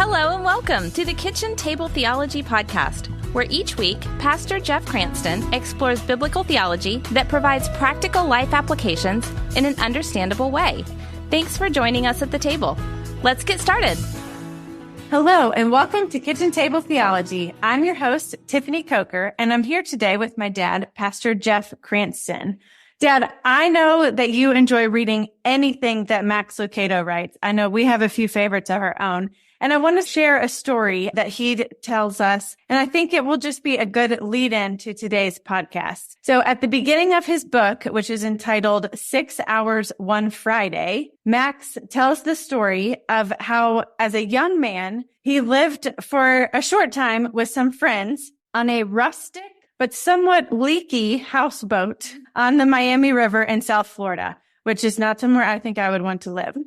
Hello and welcome to the Kitchen Table Theology podcast, where each week, Pastor Jeff Cranston explores biblical theology that provides practical life applications in an understandable way. Thanks for joining us at the table. Let's get started. Hello and welcome to Kitchen Table Theology. I'm your host, Tiffany Coker, and I'm here today with my dad, Pastor Jeff Cranston. Dad, I know that you enjoy reading anything that Max Lucado writes. I know we have a few favorites of our own. And I want to share a story that he tells us, and I think it will just be a good lead-in to today's podcast. So at the beginning of his book, which is entitled 6 Hours, One Friday, Max tells the story of how, as a young man, he lived for a short time with some friends on a rustic but somewhat leaky houseboat on the Miami River in South Florida, which is not somewhere I think I would want to live.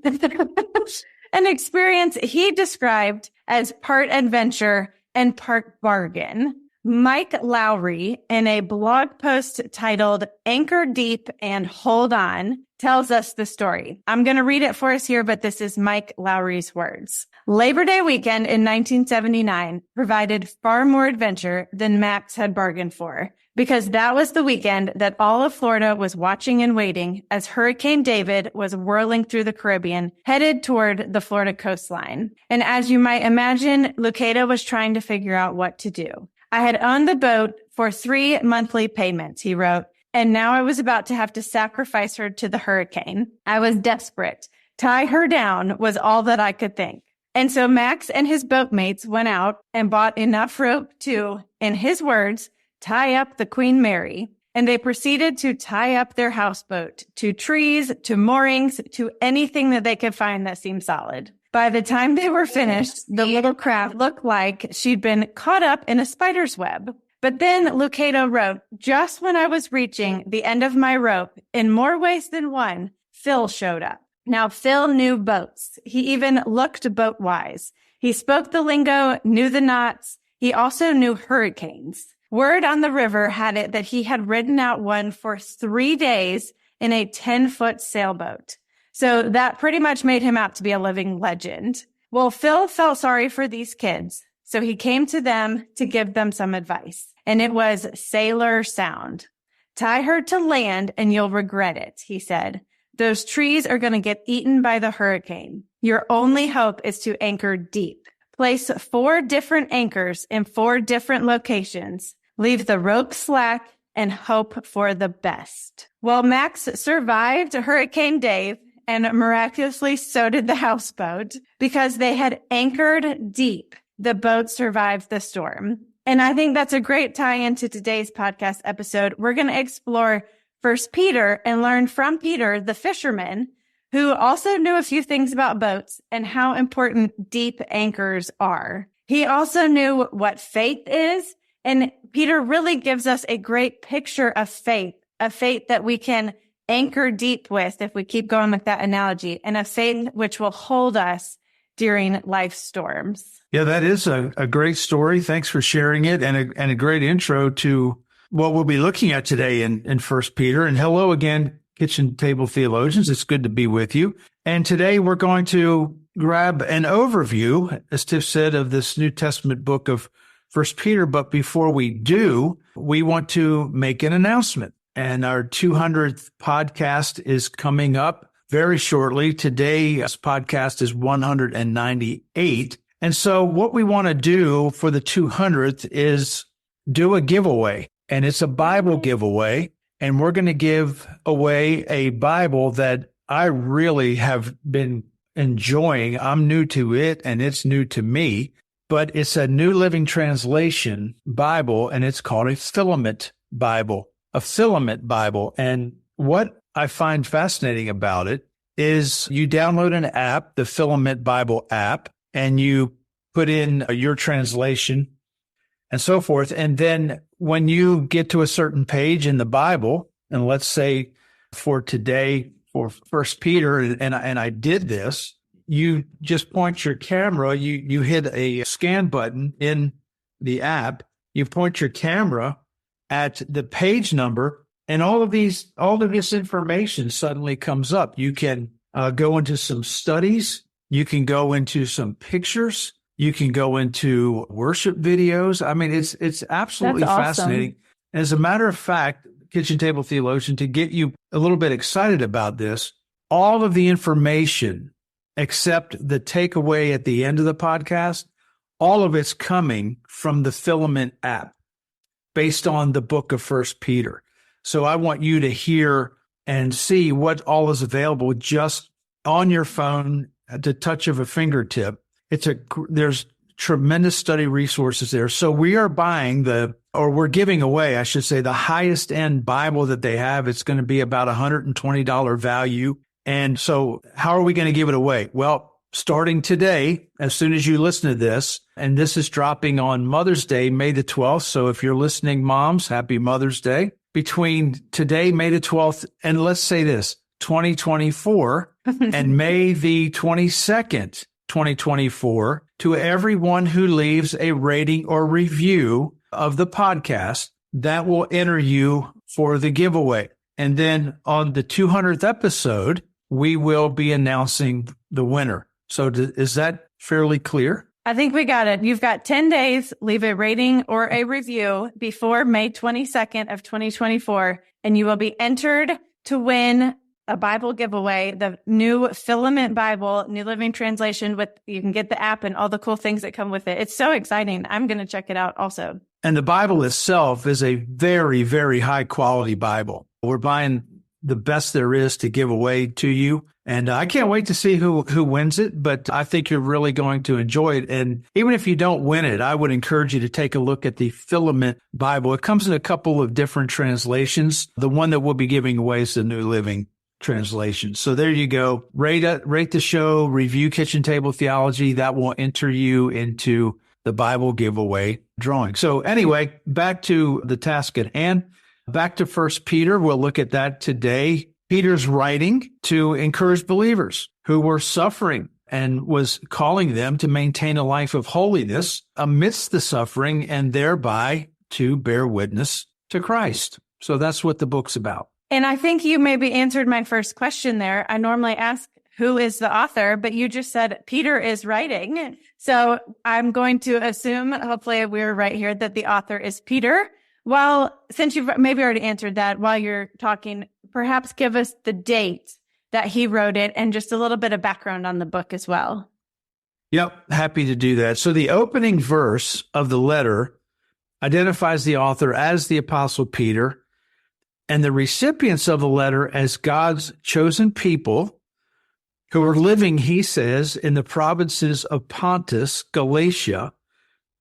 An experience he described as part adventure and part bargain. Mike Lowry, in a blog post titled Anchor Deep and Hold On, tells us the story. I'm going to read it for us here, but this is Mike Lowry's words. Labor Day weekend in 1979 provided far more adventure than Max had bargained for, because that was the weekend that all of Florida was watching and waiting as Hurricane David was whirling through the Caribbean, headed toward the Florida coastline. And as you might imagine, Lucado was trying to figure out what to do. I had owned the boat for 3 monthly payments, he wrote, and now I was about to have to sacrifice her to the hurricane. I was desperate. Tie her down was all that I could think. And so Max and his boatmates went out and bought enough rope to, in his words, tie up the Queen Mary. And they proceeded to tie up their houseboat to trees, to moorings, to anything that they could find that seemed solid. By the time they were finished, the little craft looked like she'd been caught up in a spider's web. But then Lucado wrote, just when I was reaching the end of my rope, in more ways than one, Phil showed up. Now, Phil knew boats. He even looked boat-wise. He spoke the lingo, knew the knots. He also knew hurricanes. Word on the river had it that he had ridden out one for 3 days in a 10-foot sailboat. So that pretty much made him out to be a living legend. Well, Phil felt sorry for these kids, so he came to them to give them some advice. And it was sailor sound. Tie her to land and you'll regret it, he said. Those trees are going to get eaten by the hurricane. Your only hope is to anchor deep. Place 4 different anchors in 4 different locations. Leave the rope slack and hope for the best. Well, Max survived Hurricane Dave, and miraculously so did the houseboat, because they had anchored deep. The boat survived the storm. And I think that's a great tie-in to today's podcast episode. We're going to explore 1 Peter and learn from Peter, the fisherman, who also knew a few things about boats and how important deep anchors are. He also knew what faith is, and Peter really gives us a great picture of faith, a faith that we can anchor deep with, if we keep going with that analogy, and a faith which will hold us during life's storms. Yeah, that is a great story. Thanks for sharing it, and a great intro to what we'll be looking at today in 1 Peter. And hello again, Kitchen Table Theologians. It's good to be with you. And today we're going to grab an overview, as Tiff said, of this New Testament book of 1 Peter. But before we do, we want to make an announcement. And our 200th podcast is coming up very shortly. Today's podcast is 198. And so what we want to do for the 200th is do a giveaway. And it's a Bible giveaway. And we're going to give away a Bible that I really have been enjoying. I'm new to it and it's new to me. But it's a New Living Translation Bible, and it's called a filament Bible. A filament Bible. And what I find fascinating about it is you download an app, the Filament Bible app, and you put in your translation and so forth. And then when you get to a certain page in the Bible, and let's say for today, for 1 Peter, and I did this, you just point your camera, you hit a scan button in the app, you point your camera at the page number, and all of this information suddenly comes up. You can go into some studies. You can go into some pictures. You can go into worship videos. I mean, it's absolutely That's awesome. fascinating. As a matter of fact, Kitchen Table Theologian, to get you a little bit excited about this, all of the information except the takeaway at the end of the podcast, all of it's coming from the Filament app based on the book of First Peter. So I want you to hear and see what all is available just on your phone at the touch of a fingertip. There's tremendous study resources there. So we are we're giving away, I should say, the highest end Bible that they have. It's going to be about $120 value. And so how are we going to give it away? Well, starting today, as soon as you listen to this, and this is dropping on Mother's Day, May the 12th. So if you're listening, moms, happy Mother's Day. Between today, May the 12th, and let's say this, 2024, and May the 22nd, 2024, to everyone who leaves a rating or review of the podcast, that will enter you for the giveaway. And then on the 200th episode, we will be announcing the winner. So is that fairly clear? I think we got it. You've got 10 days, leave a rating or a review before May 22nd of 2024, and you will be entered to win a Bible giveaway, the new Filament Bible, New Living Translation. You can get the app and all the cool things that come with it. It's so exciting. I'm going to check it out also. And the Bible itself is a very, very high quality Bible. We're buying the best there is to give away to you. And I can't wait to see who wins it, but I think you're really going to enjoy it. And even if you don't win it, I would encourage you to take a look at the Filament Bible. It comes in a couple of different translations. The one that we'll be giving away is the New Living Translation. So there you go. Rate the show, review Kitchen Table Theology. That will enter you into the Bible giveaway drawing. So anyway, back to the task at hand. Back to First Peter. We'll look at that today. Peter's writing to encourage believers who were suffering and was calling them to maintain a life of holiness amidst the suffering and thereby to bear witness to Christ. So that's what the book's about. And I think you maybe answered my first question there. I normally ask, who is the author? But you just said Peter is writing. So I'm going to assume, hopefully we're right here, that the author is Peter. Well, since you've maybe already answered that while you're talking, perhaps give us the date that he wrote it and just a little bit of background on the book as well. Yep, happy to do that. So the opening verse of the letter identifies the author as the Apostle Peter and the recipients of the letter as God's chosen people who are living, he says, in the provinces of Pontus, Galatia,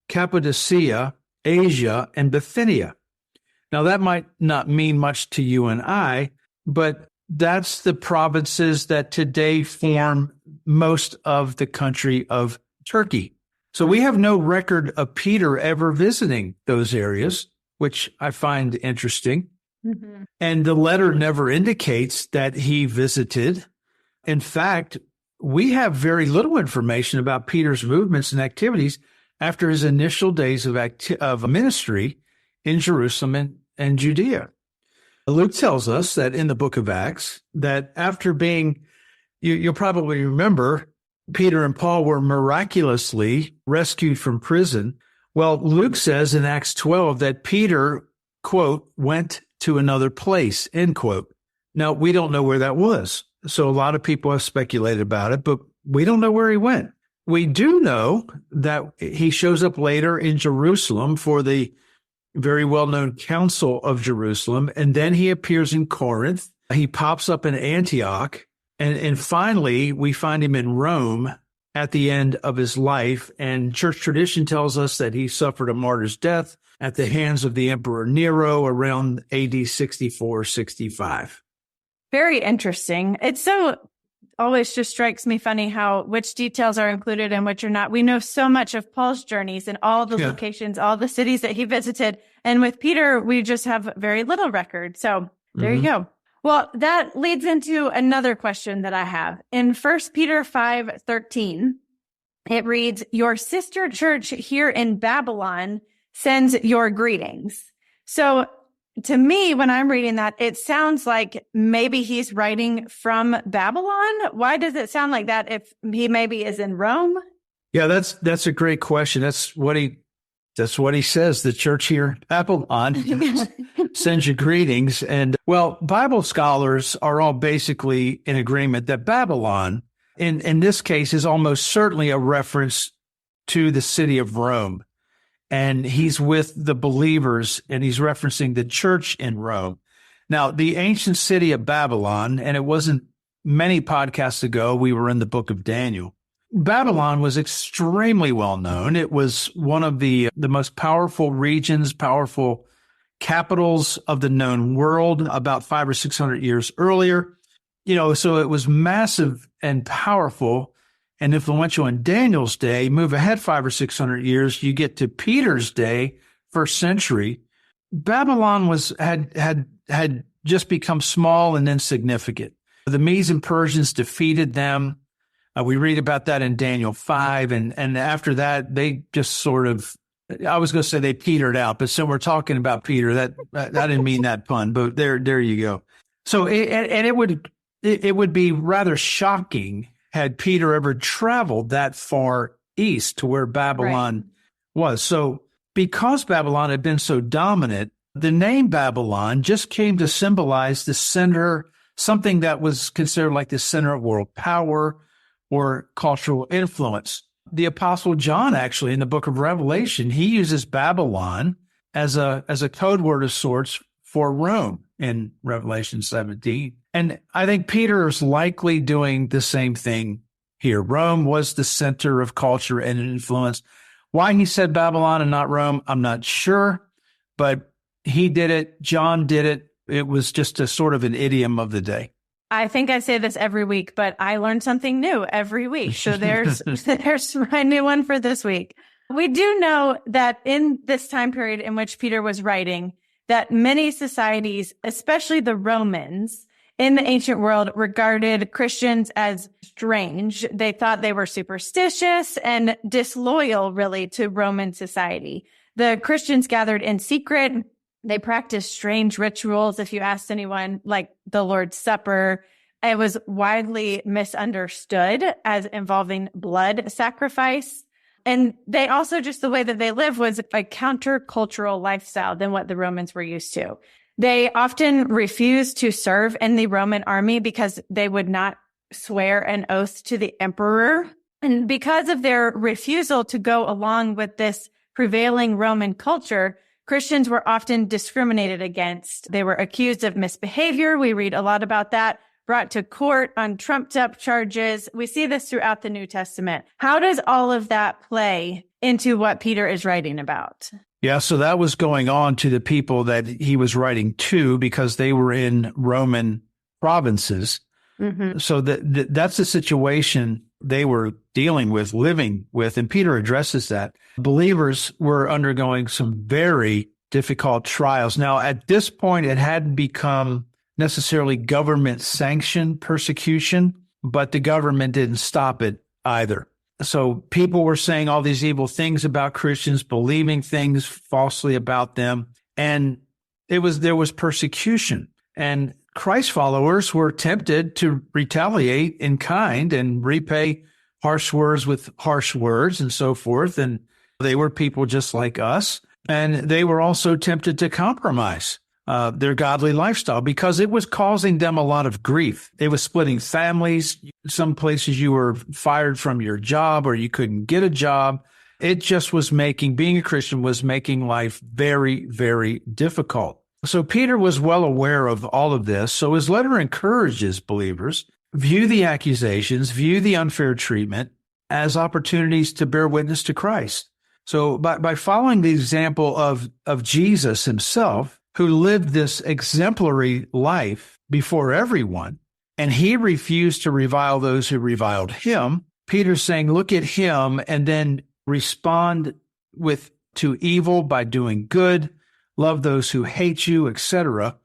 Cappadocia, Asia, and Bithynia. Now, that might not mean much to you and I, but that's the provinces that today form most of the country of Turkey. So we have no record of Peter ever visiting those areas, which I find interesting. Mm-hmm. And the letter never indicates that he visited. In fact, we have very little information about Peter's movements and activities after his initial days of ministry in Jerusalem and Judea. Luke tells us that in the book of Acts, that after you'll probably remember, Peter and Paul were miraculously rescued from prison. Well, Luke says in Acts 12 that Peter, quote, went to another place, end quote. Now, we don't know where that was. So a lot of people have speculated about it, but we don't know where he went. We do know that he shows up later in Jerusalem for the very well-known Council of Jerusalem, and then he appears in Corinth. He pops up in Antioch, and finally we find him in Rome at the end of his life. And church tradition tells us that he suffered a martyr's death at the hands of the Emperor Nero around AD 64, 65. Very interesting. It's so always just strikes me funny which details are included and which are not. We know so much of Paul's journeys and all the locations, all the cities that he visited. And with Peter, we just have very little record. So there you go. Well, that leads into another question that I have. In 1 Peter 5:13, it reads, "Your sister church here in Babylon sends your greetings." So to me, when I'm reading that, it sounds like maybe he's writing from Babylon. Why does it sound like that if he maybe is in Rome? Yeah, that's a great question. That's what he says. The church here in Babylon sends you greetings. And well, Bible scholars are all basically in agreement that Babylon, in this case, is almost certainly a reference to the city of Rome. And he's with the believers, and he's referencing the church in Rome. Now, the ancient city of Babylon, and it wasn't many podcasts ago, we were in the book of Daniel. Babylon was extremely well known. It was one of the most powerful regions, powerful capitals of the known world about 500 or 600 years earlier. So it was massive and powerful and influential in Daniel's day. Move ahead 500 or 600 years, you get to Peter's day, first century. Babylon had just become small and insignificant. The Medes and Persians defeated them. We read about that in Daniel 5, and after that, they just sort of, I was going to say they petered out, but so we're talking about Peter. That I didn't mean that pun, but there you go. So it would be rather shocking had Peter ever traveled that far east to where Babylon was. So because Babylon had been so dominant, the name Babylon just came to symbolize the center, something that was considered like the center of world power or cultural influence. The Apostle John, actually, in the book of Revelation, he uses Babylon as a code word of sorts for Rome in Revelation 17. And I think Peter is likely doing the same thing here. Rome was the center of culture and influence. Why he said Babylon and not Rome, I'm not sure, but he did it. John did it. It was just a sort of an idiom of the day. I think I say this every week, but I learn something new every week. So there's my new one for this week. We do know that in this time period in which Peter was writing, that many societies, especially the Romans in the ancient world, regarded Christians as strange. They thought they were superstitious and disloyal, really, to Roman society. The Christians gathered in secret. They practiced strange rituals. If you asked anyone, like the Lord's Supper, it was widely misunderstood as involving blood sacrifice. And they also, just the way that they lived was a countercultural lifestyle than what the Romans were used to. They often refused to serve in the Roman army because they would not swear an oath to the emperor. And because of their refusal to go along with this prevailing Roman culture, Christians were often discriminated against. They were accused of misbehavior. We read a lot about that, brought to court on trumped up charges. We see this throughout the New Testament. How does all of that play into what Peter is writing about? Yeah, so that was going on to the people that he was writing to because they were in Roman provinces. Mm-hmm. So that's the situation they were dealing with, living with, and Peter addresses that. Believers were undergoing some very difficult trials. Now, at this point, it hadn't become necessarily government-sanctioned persecution, but the government didn't stop it either. So people were saying all these evil things about Christians, believing things falsely about them, and there was persecution. And Christ followers were tempted to retaliate in kind and repay harsh words with harsh words and so forth. And they were people just like us. And they were also tempted to compromise their godly lifestyle because it was causing them a lot of grief. It was splitting families. Some places you were fired from your job or you couldn't get a job. It just was being a Christian was making life very, very difficult. So Peter was well aware of all of this. So his letter encourages believers, view the accusations, view the unfair treatment as opportunities to bear witness to Christ. So by following the example of Jesus himself, who lived this exemplary life before everyone, and he refused to revile those who reviled him, Peter's saying, look at him and then respond to evil by doing good, love those who hate you, etc.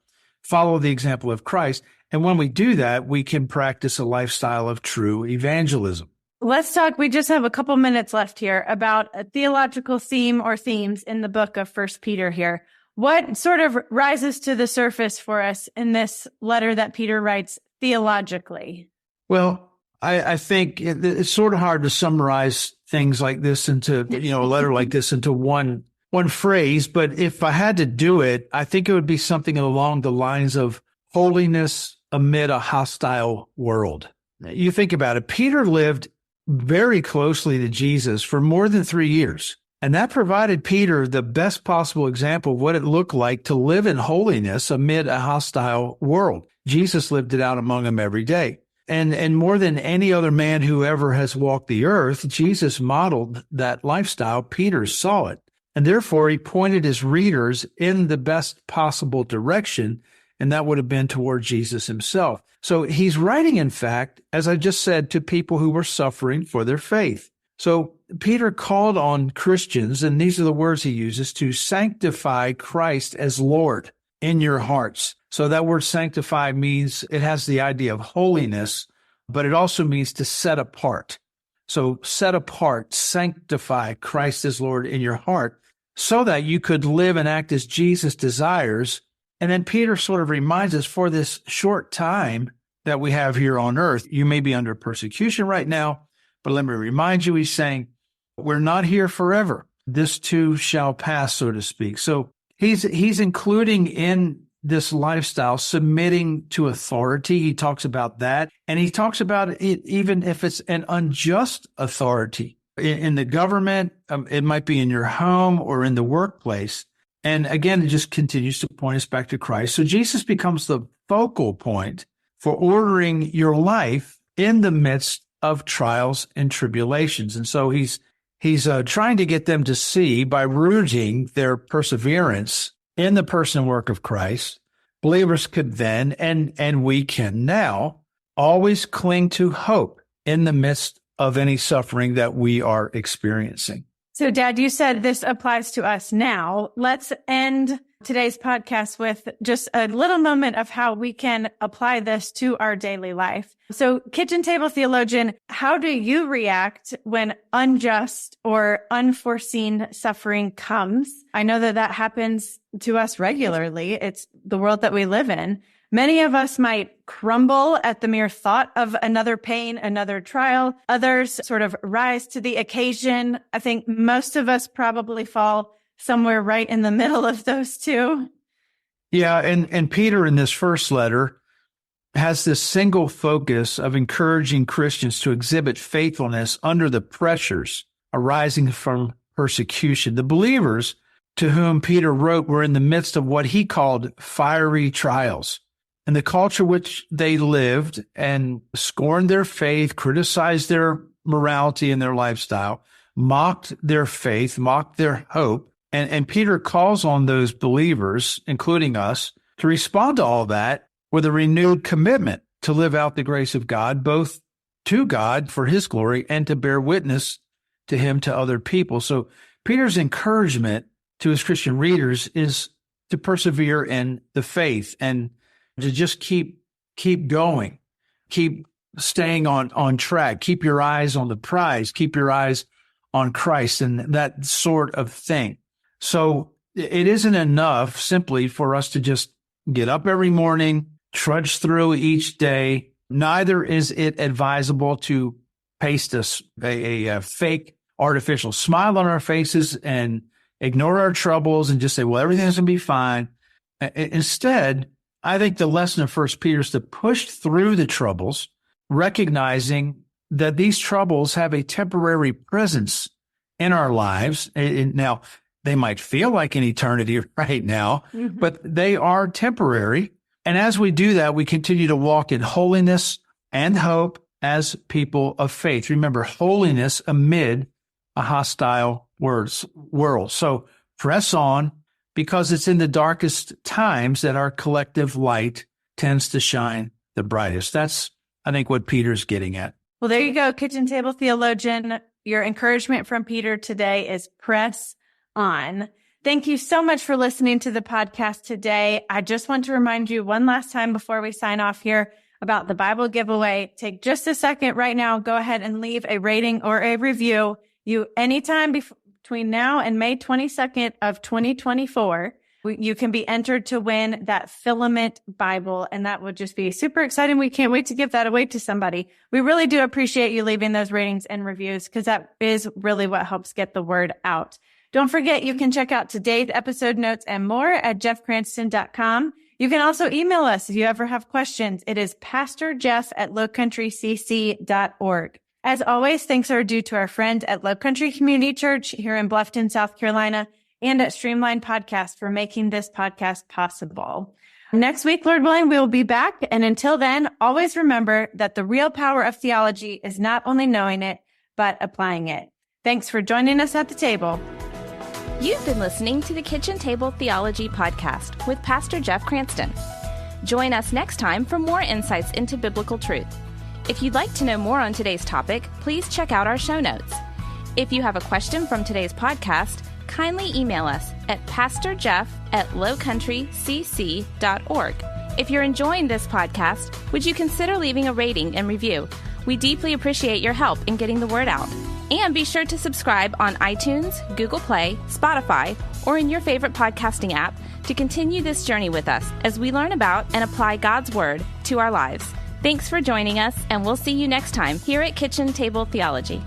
Follow the example of Christ. And when we do that, we can practice a lifestyle of true evangelism. Let's talk. We just have a couple minutes left here about a theological theme or themes in the book of 1 Peter here. What sort of rises to the surface for us in this letter that Peter writes theologically? Well, I think it's sort of hard to summarize things like this into, a letter like this into one phrase. But if I had to do it, I think it would be something along the lines of holiness amid a hostile world. You think about it. Peter lived very closely to Jesus for more than 3 years. And that provided Peter the best possible example of what it looked like to live in holiness amid a hostile world. Jesus lived it out among them every day. And more than any other man who ever has walked the earth, Jesus modeled that lifestyle. Peter saw it. And therefore, he pointed his readers in the best possible direction, and that would have been toward Jesus himself. So he's writing, in fact, as I just said, to people who were suffering for their faith. So Peter called on Christians, and these are the words he uses, to sanctify Christ as Lord in your hearts. So that word sanctify means it has the idea of holiness, but it also means to set apart. So set apart, sanctify Christ as Lord in your heart so that you could live and act as Jesus desires. And then Peter sort of reminds us, for this short time that we have here on earth, you may be under persecution right now, but let me remind you, he's saying, we're not here forever. This too shall pass, so to speak. So he's including in this lifestyle submitting to authority. He talks about that. And he talks about it even if it's an unjust authority. In the government, it might be in your home or in the workplace. And again, it just continues to point us back to Christ. So Jesus becomes the focal point for ordering your life in the midst of trials and tribulations. And so he's trying to get them to see, by rooting their perseverance in the person and work of Christ, believers could then, and we can now, always cling to hope in the midst of any suffering that we are experiencing. So, Dad, you said this applies to us now. Let's end today's podcast with just a little moment of how we can apply this to our daily life. So, kitchen table theologian, how do you react when unjust or unforeseen suffering comes? I know that happens to us regularly. It's the world that we live in. Many of us might crumble at the mere thought of another pain, another trial. Others sort of rise to the occasion. I think most of us probably fall somewhere right in the middle of those two. Yeah, and Peter in this first letter has this single focus of encouraging Christians to exhibit faithfulness under the pressures arising from persecution. The believers to whom Peter wrote were in the midst of what he called fiery trials. And the culture which they lived and scorned their faith, criticized their morality and their lifestyle, mocked their faith, mocked their hope. And Peter calls on those believers, including us, to respond to all that with a renewed commitment to live out the grace of God, both to God for his glory and to bear witness to him to other people. So Peter's encouragement to his Christian readers is to persevere in the faith and to just keep going, keep staying on track, keep your eyes on the prize, keep your eyes on Christ and that sort of thing. So it isn't enough simply for us to just get up every morning, trudge through each day. Neither is it advisable to paste a fake artificial smile on our faces and ignore our troubles and just say, well, everything's going to be fine. Instead, I think the lesson of 1 Peter is to push through the troubles, recognizing that these troubles have a temporary presence in our lives. Now, they might feel like an eternity right now, but they are temporary. And as we do that, we continue to walk in holiness and hope as people of faith. Remember, holiness amid a hostile world. So press on, because it's in the darkest times that our collective light tends to shine the brightest. That's, I think, what Peter's getting at. Well, there you go, kitchen table theologian. Your encouragement from Peter today is press on. Thank you so much for listening to the podcast today. I just want to remind you one last time before we sign off here about the Bible giveaway. Take just a second right now. Go ahead and leave a rating or a review. Anytime between now and May 22nd of 2024, You can be entered to win that filament Bible, and that would just be super exciting. We can't wait to give that away to somebody. We really do appreciate you leaving those ratings and reviews because that is really what helps get the word out. Don't forget, you can check out today's episode notes and more at jeffcranston.com. You can also email us if you ever have questions. It is pastorjeff@lowcountrycc.org. As always, thanks are due to our friend at Low Country Community Church here in Bluffton, South Carolina, and at Streamline Podcast for making this podcast possible. Next week, Lord willing, we will be back. And until then, always remember that the real power of theology is not only knowing it, but applying it. Thanks for joining us at the table. You've been listening to the Kitchen Table Theology Podcast with Pastor Jeff Cranston. Join us next time for more insights into biblical truth. If you'd like to know more on today's topic, please check out our show notes. If you have a question from today's podcast, kindly email us at pastorjeff@lowcountrycc.org. If you're enjoying this podcast, would you consider leaving a rating and review? We deeply appreciate your help in getting the word out. And be sure to subscribe on iTunes, Google Play, Spotify, or in your favorite podcasting app to continue this journey with us as we learn about and apply God's Word to our lives. Thanks for joining us, and we'll see you next time here at Kitchen Table Theology.